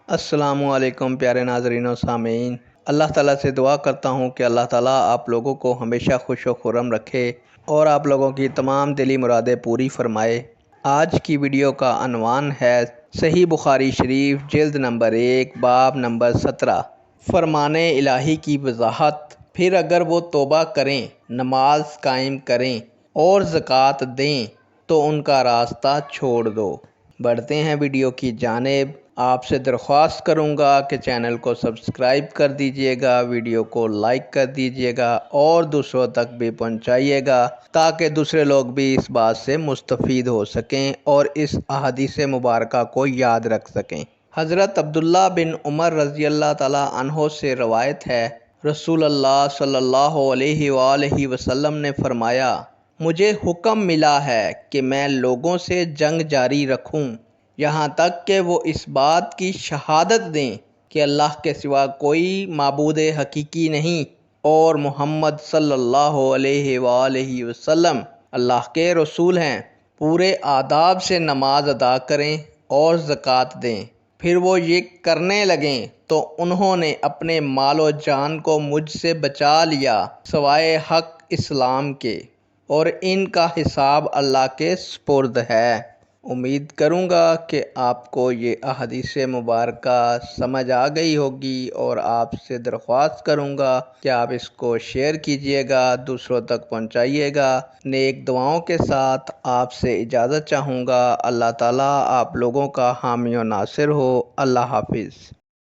السلام علیکم پیارے ناظرین و سامعین، اللہ تعالیٰ سے دعا کرتا ہوں کہ اللہ تعالیٰ آپ لوگوں کو ہمیشہ خوش و خرم رکھے اور آپ لوگوں کی تمام دلی مرادیں پوری فرمائے۔ آج کی ویڈیو کا عنوان ہے صحیح بخاری شریف جلد نمبر 1 باب نمبر 17، فرمان الہی کی وضاحت۔ پھر اگر وہ توبہ کریں، نماز قائم کریں اور زکوٰۃ دیں تو ان کا راستہ چھوڑ دو۔ بڑھتے ہیں ویڈیو کی جانب۔ آپ سے درخواست کروں گا کہ چینل کو سبسکرائب کر دیجئے گا، ویڈیو کو لائک کر دیجئے گا اور دوسروں تک بھی پہنچائیے گا تاکہ دوسرے لوگ بھی اس بات سے مستفید ہو سکیں اور اس احادیث مبارکہ کو یاد رکھ سکیں۔ حضرت عبداللہ بن عمر رضی اللہ تعالیٰ عنہ سے روایت ہے، رسول اللہ صلی اللہ علیہ وآلہ وسلم نے فرمایا، مجھے حکم ملا ہے کہ میں لوگوں سے جنگ جاری رکھوں یہاں تک کہ وہ اس بات کی شہادت دیں کہ اللہ کے سوا کوئی معبود حقیقی نہیں اور محمد صلی اللہ علیہ وآلہ وسلم اللہ کے رسول ہیں۔ پورے آداب سے نماز ادا کریں اور زکوٰۃ دیں۔ پھر وہ یہ کرنے لگیں تو انہوں نے اپنے مال و جان کو مجھ سے بچا لیا سوائے حق اسلام کے، اور ان کا حساب اللہ کے سپرد ہے۔ امید کروں گا کہ آپ کو یہ احادیث مبارکہ سمجھ آ گئی ہوگی، اور آپ سے درخواست کروں گا کہ آپ اس کو شیئر کیجئے گا، دوسروں تک پہنچائیے گا۔ نیک دعاؤں کے ساتھ آپ سے اجازت چاہوں گا۔ اللہ تعالیٰ آپ لوگوں کا حامی و ناصر ہو۔ اللہ حافظ۔